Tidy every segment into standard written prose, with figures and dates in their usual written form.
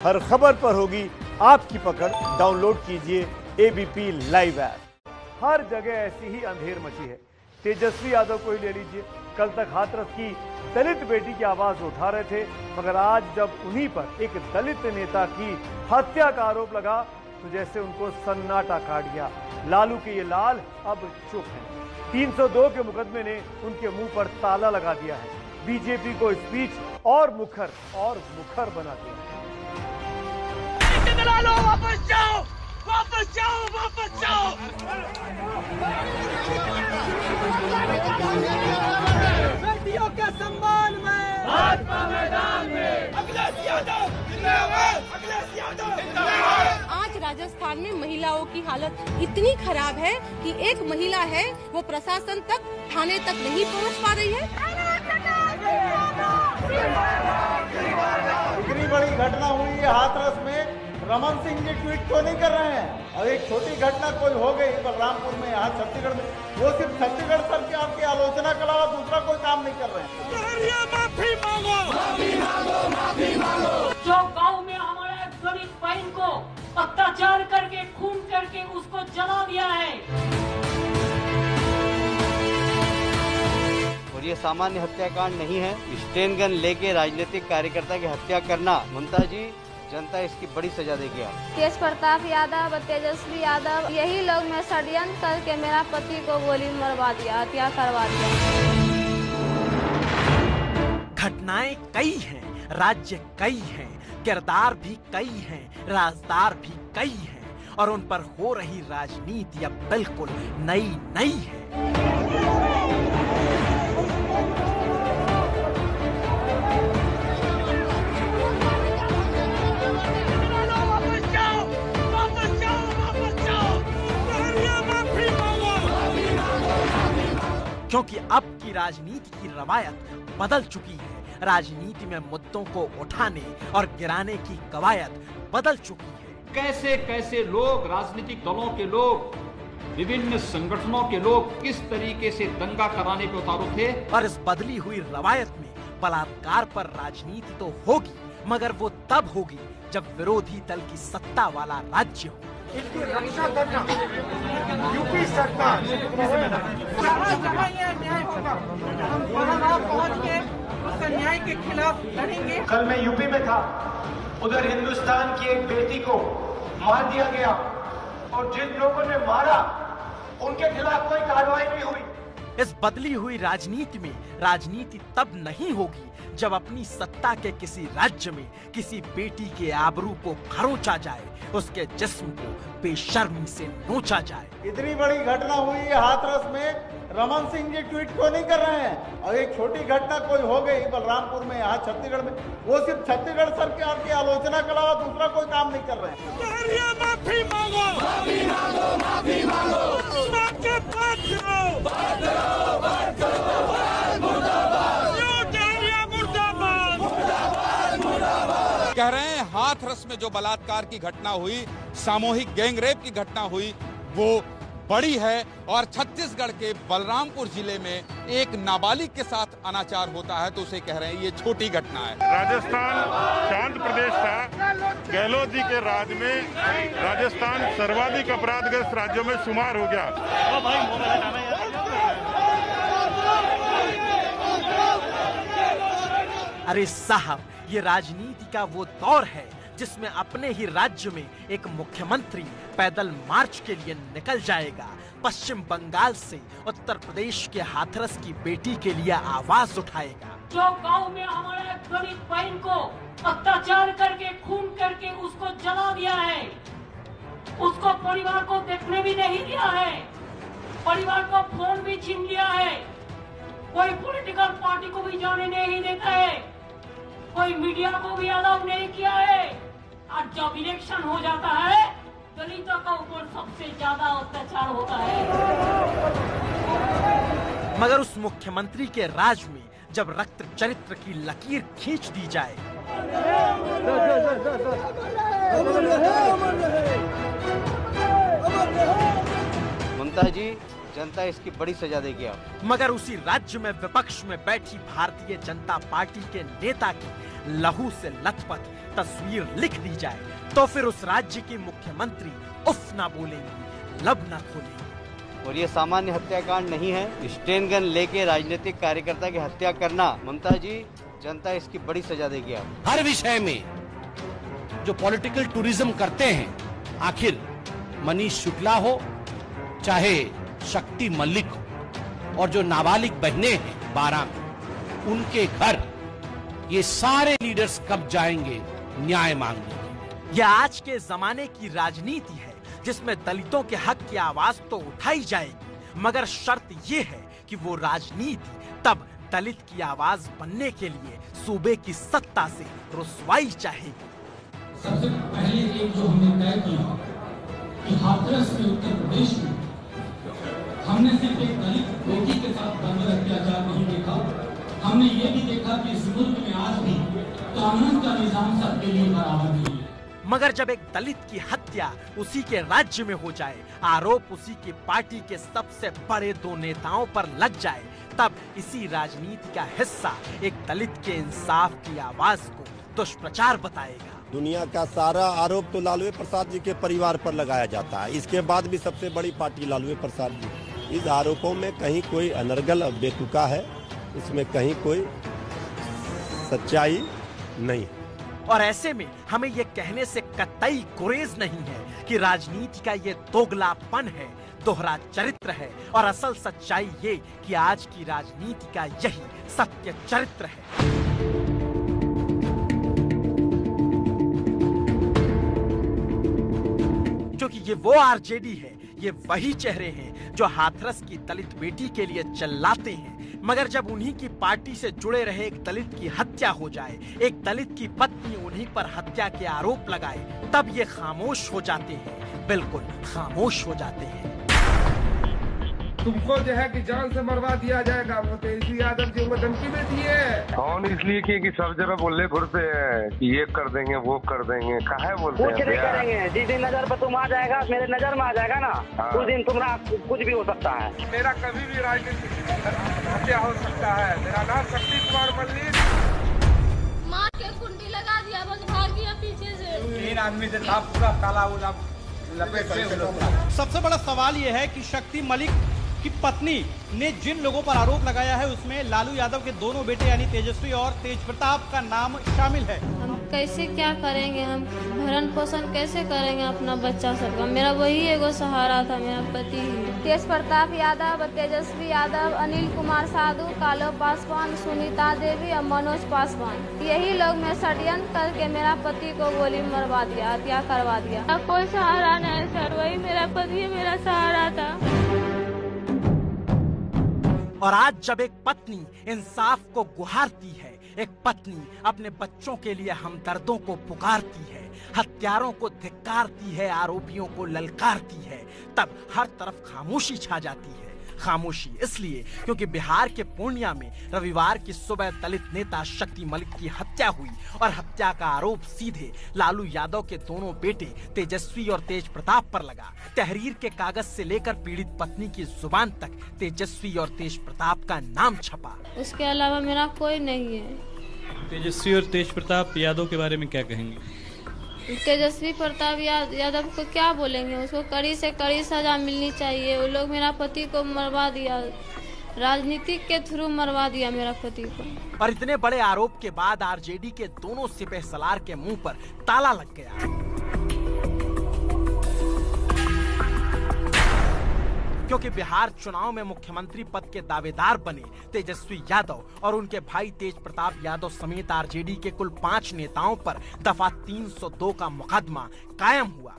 हर खबर पर होगी आपकी पकड़। डाउनलोड कीजिए एबीपी लाइव ऐप। हर जगह ऐसी ही अंधेर मची है। तेजस्वी यादव को ही ले लीजिए, कल तक हाथरस की दलित बेटी की आवाज उठा रहे थे, मगर आज जब उन्हीं पर एक दलित नेता की हत्या का आरोप लगा तो जैसे उनको सन्नाटा काट गया। लालू के ये लाल अब चुप हैं। 302 के मुकदमे ने उनके मुंह पर ताला लगा दिया है। बीजेपी को स्पीच और मुखर बना दिया है। वापस जाओ, वापस जाओ, वापस जाओ। बेटियों के सम्मान में भाजपा मैदान में अखिलेश यादव जिंदाबाद, अखिलेश यादव जिंदाबाद। आज राजस्थान में महिलाओं की हालत इतनी खराब है कि एक महिला है वो प्रशासन तक, थाने तक नहीं पहुंच पा रही है। इतनी बड़ी घटना हुई है हाथरस में, रमन सिंह जी ट्वीट क्यों नहीं कर रहे हैं? और एक छोटी घटना कोई हो गई बलरामपुर में, यहाँ छत्तीसगढ़ में, वो सिर्फ छत्तीसगढ़ सरकार की आलोचना के अलावा दूसरा कोई काम नहीं कर रहे हैं। माफी मांगो, माफी मांगो, माफी मांगो। जो गांव में हमारे गरीब बहन को अत्याचार करके, खून करके उसको जला दिया है। और ये सामान्य हत्याकांड नहीं है। स्टेन गन लेके राजनीतिक कार्यकर्ता की हत्या करना, ममता जी, जनता इसकी बड़ी सजा देगी। तेज प्रताप यादव, तेजस्वी यादव, यही लोग में षड्यंत्र करके मेरा पति को गोली मरवा दिया, हत्या करवा दिया। घटनाएं कई हैं, राज्य कई हैं, किरदार भी कई हैं, राजदार भी कई हैं, और उन पर हो रही राजनीति अब बिल्कुल नई है। क्योंकि अब की राजनीति की रवायत बदल चुकी है। राजनीति में मुद्दों को उठाने और गिराने की कवायद बदल चुकी है। कैसे कैसे लोग, राजनीतिक दलों के लोग, विभिन्न संगठनों के लोग किस तरीके से दंगा कराने पे उतारू थे। और इस बदली हुई रवायत में बलात्कार पर राजनीति तो होगी, मगर वो तब होगी जब विरोधी दल की सत्ता वाला राज्य हो। इसकी रक्षा करना यूपी सरकार न्याय होगा, हम वहाँ पहुँच के उस अन्याय के खिलाफ लड़ेंगे। कल मैं यूपी में था, उधर हिंदुस्तान की एक बेटी को मार दिया गया और जिन लोगों ने मारा उनके खिलाफ कोई कार्रवाई नहीं हुई। इस बदली हुई राजनीति में राजनीति तब नहीं होगी जब अपनी सत्ता के किसी राज्य में किसी बेटी के आबरू को खरोंचा जाए, उसके जिस्म को बेशर्मी से नोचा जाए। इतनी बड़ी घटना हुई है हाथरस में, रमन सिंह जी ट्वीट क्यों नहीं कर रहे हैं? और एक छोटी घटना कोई हो गई बलरामपुर में, यहाँ छत्तीसगढ़ में, वो सिर्फ छत्तीसगढ़ सरकार की आलोचना के अलावा दूसरा कोई काम नहीं कर रहे हैं। माफी मांगो, माफी मांगो, माफी मांगो। कह रहे हैं हाथरस में जो बलात्कार की घटना हुई, सामूहिक गैंगरेप की घटना हुई, वो बड़ी है। और छत्तीसगढ़ के बलरामपुर जिले में एक नाबालिग के साथ अनाचार होता है तो उसे कह रहे हैं ये छोटी घटना है। राजस्थान शांत प्रदेश था, गहलोत जी के राज में राजस्थान सर्वाधिक अपराधग्रस्त राज्यों में शुमार हो गया। अरे साहब, ये राजनीति का वो दौर है जिसमें अपने ही राज्य में एक मुख्यमंत्री पैदल मार्च के लिए निकल जाएगा, पश्चिम बंगाल से उत्तर प्रदेश के हाथरस की बेटी के लिए आवाज उठाएगा। जो गांव में हमारे गरीब बहन को अत्याचार करके, खून करके उसको जला दिया है, उसको परिवार को देखने भी नहीं दिया है, परिवार को फोन भी छीन लिया है, कोई पॉलिटिकल पार्टी को भी जाने नहीं देता है, कोई मीडिया को भी अलाउ नहीं किया है। और जब इलेक्शन हो जाता है, दलितों का ऊपर सबसे ज्यादा अत्याचार होता है। मगर उस मुख्यमंत्री के राज में जब रक्त चरित्र की लकीर खींच दी जाए, ममता जी, जनता इसकी बड़ी सजा देगी आप। मगर उसी राज्य में विपक्ष में बैठी भारतीय जनता पार्टी के नेता की लहू से लथपथ तस्वीर लिख दी जाए तो फिर उस राज्य की मुख्यमंत्री उफ ना बोलेंगी, लब ना खोलेंगी। और ये सामान्य हत्याकांड नहीं है। स्टेन गन लेके राजनीतिक कार्यकर्ता की हत्या करना, ममता जी, जनता इसकी बड़ी सजा देगी आप। हर विषय में जो पॉलिटिकल टूरिज्म करते हैं, आखिर मनीष शुक्ला हो चाहे शक्ति मलिक हो और जो नाबालिग बहनें हैं 12 में, उनके घर ये सारे लीडर्स कब जाएंगे न्याय मांगने। यह आज के जमाने की राजनीति है जिसमें दलितों के हक की आवाज तो उठाई जाएगी, मगर शर्त ये है कि वो राजनीति तब दलित की आवाज बनने के लिए सूबे की सत्ता से रुसवाई चाहेगी। सबसे पहले एक जो हमने तय किया कि हाथरस में उत्तर प्रदेश में हमने सिर्फ एक दलित बेटी के साथ दंगल अत्याचार नहीं देखा, हमने ये भी देखा कि इस मुल्क में आज भी कानून का निजाम सबके लिए बराबर नहीं है। मगर जब एक दलित की हत्या उसी के राज्य में हो जाए, आरोप उसी की पार्टी के सबसे बड़े 2 नेताओं पर लग जाए, तब इसी राजनीति का हिस्सा एक दलित के इंसाफ की आवाज को दुष्प्रचार बताएगा। दुनिया का सारा आरोप तो लालू प्रसाद जी के परिवार पर लगाया जाता है। इसके बाद भी सबसे बड़ी पार्टी लालू प्रसाद जी। इस आरोपों में कहीं कोई अनर्गल बेतुका है, इसमें कहीं कोई सच्चाई नहीं है। और ऐसे में हमें ये कहने से कतई गुरेज नहीं है कि राजनीति का ये दोगलापन है, दोहरा चरित्र है, और असल सच्चाई ये कि आज की राजनीति का यही सत्य चरित्र है। क्योंकि ये वो आरजेडी है, ये वही चेहरे हैं जो हाथरस की दलित बेटी के लिए चिल्लाते हैं, मगर जब उन्हीं की पार्टी से जुड़े रहे एक दलित की हत्या हो जाए, एक दलित की पत्नी उन्हीं पर हत्या के आरोप लगाए, तब ये खामोश हो जाते हैं, बिल्कुल खामोश हो जाते हैं। तुमको जो है कि जान से मरवा दिया जाएगा, वो तेजस्वी यादव जी को धमकी दे दी है। कौन इसलिए कि सब जगह बोले फिरते हैं कि ये कर देंगे वो कर देंगे, काहे बोलते हैं? कुछ नहीं करेंगे। जिस दिन नजर पर तुम आ जाएगा, मेरे नजर में आ जाएगा ना, उस दिन तुम्हारा कुछ भी हो सकता है। मेरा कभी भी राजनीतिक हत्या हो सकता है। मेरा नाम शक्ति कुमार मल्लिक। मार के कुंडी लगा दिया, बस भाग गया पीछे से। 3 आदमी से था पूरा काला उला लपेट से। सबसे बड़ा सवाल ये है कि शक्ति मलिक की पत्नी ने जिन लोगों पर आरोप लगाया है उसमें लालू यादव के दोनों बेटे यानी तेजस्वी और तेज प्रताप का नाम शामिल है। हम कैसे क्या करेंगे, हम भरण पोषण कैसे करेंगे अपना बच्चा सबका? मेरा वही एगो सहारा था, मेरा पति ही। तेज प्रताप यादव, तेजस्वी यादव, अनिल कुमार साधु, कालो पासवान, सुनीता देवी और मनोज पासवान, यही लोग में षड्यंत्र करके मेरा पति को गोली मरवा दिया, हत्या करवा दिया। कोई सहारा नहीं सर, वही मेरा पति मेरा सहारा था। और आज जब एक पत्नी इंसाफ को गुहारती है, एक पत्नी अपने बच्चों के लिए हमदर्दों को पुकारती है, हत्यारों को धिक्कारती है, आरोपियों को ललकारती है, तब हर तरफ खामोशी छा जाती है। खामोशी इसलिए क्योंकि बिहार के पूर्णिया में रविवार की सुबह दलित नेता शक्ति मलिक की हत्या हुई और हत्या का आरोप सीधे लालू यादव के दोनों बेटे तेजस्वी और तेज प्रताप पर लगा। तहरीर के कागज से लेकर पीड़ित पत्नी की जुबान तक तेजस्वी और तेज प्रताप का नाम छपा। उसके अलावा मेरा कोई नहीं है। तेजस्वी और तेज प्रताप यादव के बारे में क्या कहेंगे? तेजस्वी प्रताप यादव को क्या बोलेंगे, उसको कड़ी से कड़ी सजा मिलनी चाहिए। वो लोग मेरा पति को मरवा दिया, राजनीतिक के थ्रू मरवा दिया मेरा पति को। और इतने बड़े आरोप के बाद आरजेडी के दोनों सिपह सलार के मुंह पर ताला लग गया, क्योंकि बिहार चुनाव में मुख्यमंत्री पद के दावेदार बने तेजस्वी यादव और उनके भाई तेज प्रताप यादव समेत आरजेडी के कुल 5 नेताओं पर दफा 302 का मुकदमा कायम हुआ।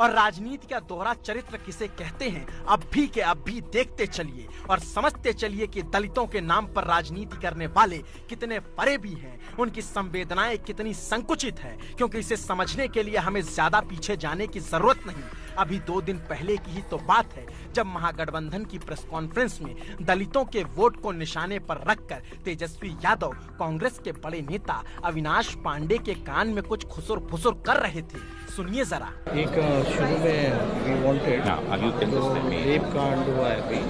और राजनीति का दोहरा चरित्र किसे कहते हैं, अब भी के अब भी देखते चलिए और समझते चलिए कि दलितों के नाम पर राजनीति करने वाले कितने परे भी हैं, उनकी संवेदनाएं कितनी संकुचित है। क्योंकि इसे समझने के लिए हमें ज्यादा पीछे जाने की जरूरत नहीं। अभी 2 दिन पहले की ही तो बात है जब महागठबंधन की प्रेस कॉन्फ्रेंस में दलितों के वोट को निशाने पर रखकर तेजस्वी यादव कांग्रेस के बड़े नेता अविनाश पांडे के कान में कुछ खुसुर फुसुर कर रहे थे। सुनिए जरा। एक शुरू में वी वांटेड तो रेप कांड हुआ है अभी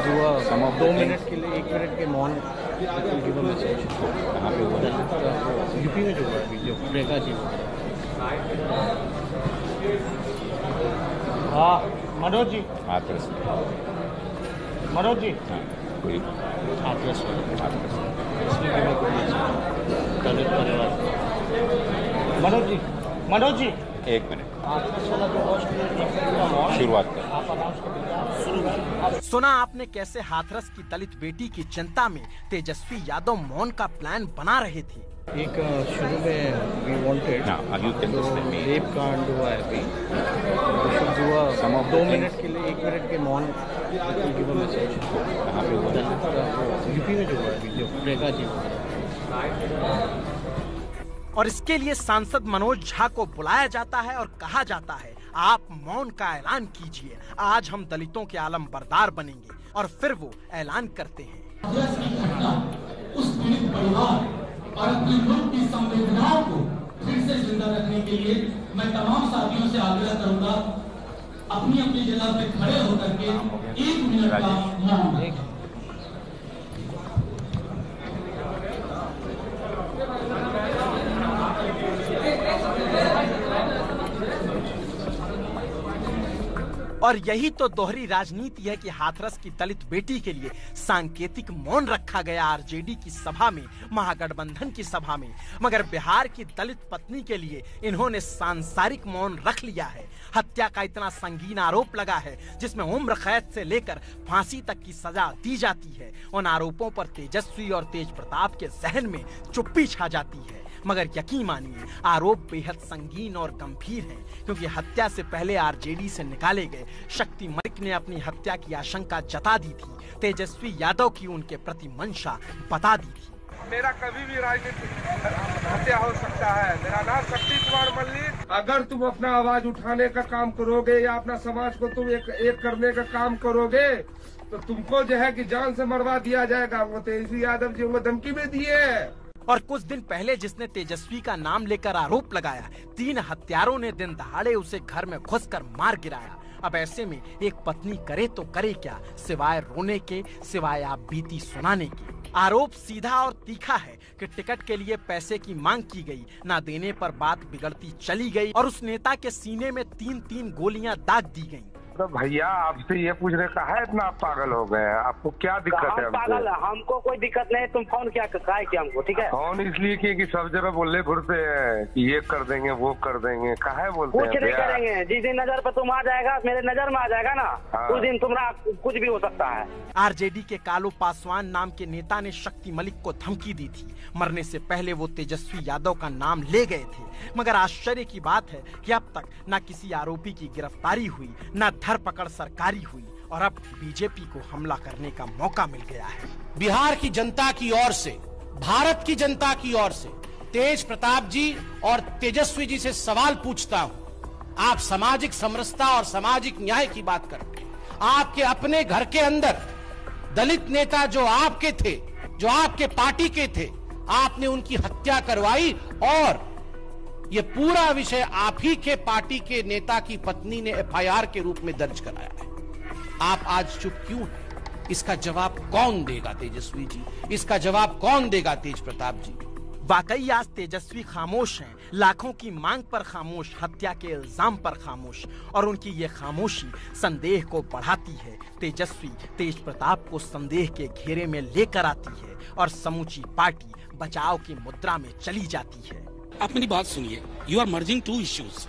हुआ 2 मिनट के लिए 1 मिनट के मौन मैसेज कहाँ पे हुआ यूपी में जो हुआ अभी जो प्रियंका जी हाँ मनोज जी मनोज जी कोई दलित परिवार मनोज जी 1 मिनट शुरुआत कर। सुना आपने कैसे हाथरस की दलित बेटी की चिंता में तेजस्वी यादव मौन का प्लान बना रहे थे। एक शुरू में वी वांटेड तो रेप कांड हुआ है अभी हुआ 2 मिनट के लिए 1 मिनट के मौन मैसेज कहाँ पे हुआ यूपी में जो हुआ अभी जो प्रियंका जी और इसके लिए सांसद मनोज झा को बुलाया जाता है और कहा जाता है आप मौन का ऐलान कीजिए, आज हम दलितों के आलम बरदार बनेंगे। और फिर वो ऐलान करते हैं उस पीड़ित परिवार और अपने मुल्क की संवेदनाओं को फिर से जिंदा रखने के लिए मैं तमाम साथियों से आग्रह करूंगा अपनी अपनी जगह पे खड़े होकर के 1 मिनट का मौन। और यही तो दोहरी राजनीति है कि हाथरस की दलित बेटी के लिए सांकेतिक मौन रखा गया आरजेडी की सभा में, महागठबंधन की सभा में, मगर बिहार की दलित पत्नी के लिए इन्होंने सांसारिक मौन रख लिया है। हत्या का इतना संगीन आरोप लगा है जिसमें उम्र कैद से लेकर फांसी तक की सजा दी जाती है। उन आरोपों पर तेजस्वी और तेज प्रताप के जहन में चुप्पी छा जाती है। मगर यकीन मानिए आरोप बेहद संगीन और गंभीर है, क्योंकि हत्या से पहले आरजेडी से निकाले गए शक्ति मलिक ने अपनी हत्या की आशंका जता दी थी, तेजस्वी यादव की उनके प्रति मंशा बता दी थी। मेरा कभी भी राजनीतिक हत्या हो सकता है। मेरा नाम शक्ति कुमार मल्लिक। अगर तुम अपना आवाज उठाने का काम करोगे या अपना समाज को तुम एक करने का काम करोगे तो तुमको जो है कि जान से मरवा दिया जाएगा। वो तेजस्वी यादव जी वो धमकी में दिए। और कुछ दिन पहले जिसने तेजस्वी का नाम लेकर आरोप लगाया, 3 हत्यारों ने दिन दहाड़े उसे घर में घुसकर मार गिराया। अब ऐसे में एक पत्नी करे तो करे क्या, सिवाय रोने के, सिवाय आप बीती सुनाने के। आरोप सीधा और तीखा है कि टिकट के लिए पैसे की मांग की गई, ना देने पर बात बिगड़ती चली गई और उस नेता के सीने में 3-3 गोलियां दाग दी गईं। तो भैया आपसे ये पूछने का है इतना आप पागल हो गए हैं, आपको क्या दिक्कत है? पागल हमको कोई दिक्कत नहीं, तुम फोन क्या किया हमको, ठीक है? फोन इसलिए किए कि सब जगह बोलने घुरते हैं कि ये कर देंगे वो कर देंगे, काहे बोलते हैं? कुछ नहीं करेंगे, जिस दिन नजर पर तुम आ जाएगा, मेरे नजर में आ जाएगा ना, उस दिन तुम्हारा कुछ भी हो सकता है। आरजेडी के कालू पासवान नाम के नेता ने शक्ति मलिक को धमकी दी थी। मरने से पहले वो तेजस्वी यादव का नाम ले गए थे, मगर आश्चर्य की बात है कि अब तक न किसी आरोपी की गिरफ्तारी हुई, न धरपकड़ सरकारी हुई और अब बीजेपी को हमला करने का मौका मिल गया है। बिहार की जनता की ओर से, भारत की जनता की ओर से तेज प्रताप जी और तेजस्वी जी से सवाल पूछता हूं। आप सामाजिक समरसता और सामाजिक न्याय की बात करते हैं, आपके अपने घर के अंदर दलित नेता जो आपके थे, जो आपके पार्टी के थे, आपने उनकी हत्या करवाई और ये पूरा विषय आप ही के पार्टी के नेता की पत्नी ने एफआईआर के रूप में दर्ज कराया है। आप आज चुप क्यों हैं? इसका जवाब कौन देगा तेजस्वी जी? इसका जवाब कौन देगा तेज प्रताप जी? वाकई आज तेजस्वी खामोश हैं, लाखों की मांग पर खामोश, हत्या के इल्जाम पर खामोश, और उनकी ये खामोशी संदेह को बढ़ाती है। तेजस्वी तेज प्रताप को संदेह के घेरे में लेकर आती है और समूची पार्टी बचाव की मुद्रा में चली जाती है। आप मेरी बात सुनिए, you are merging 2 issues.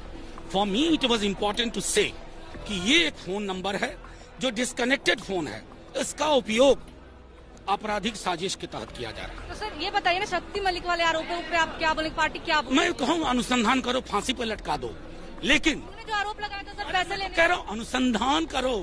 For me it was important to say कि ये एक फोन नंबर है जो डिस्कनेक्टेड फोन है, इसका उपयोग आपराधिक साजिश के तहत किया जा रहा है। तो सर ये बताइए ना, शक्ति मलिक वाले आरोपों पे आप क्या बोलेंगे? पार्टी क्या बोलेगी? मैं कहूँ अनुसंधान करो, फांसी पे लटका दो, लेकिन जो आरोप लगाया था सर पैसे लेने, कह रहा हूँ अनुसंधान करो,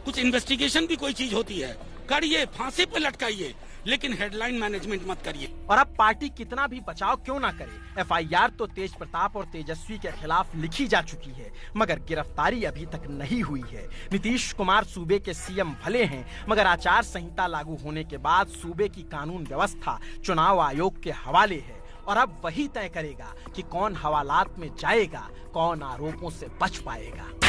कुछ इन्वेस्टिगेशन भी कोई चीज होती है, करिए, फांसी पे लटकाइए, लेकिन हेडलाइन मैनेजमेंट मत करिए। और अब पार्टी कितना भी बचाव क्यों ना करे, एफआईआर तो तेज प्रताप और तेजस्वी के खिलाफ लिखी जा चुकी है, मगर गिरफ्तारी अभी तक नहीं हुई है। नीतीश कुमार सूबे के सीएम भले हैं, मगर आचार संहिता लागू होने के बाद सूबे की कानून व्यवस्था चुनाव आयोग के हवाले है और अब वही तय करेगा कि कौन हवालात में जाएगा, कौन आरोपों से बच पाएगा।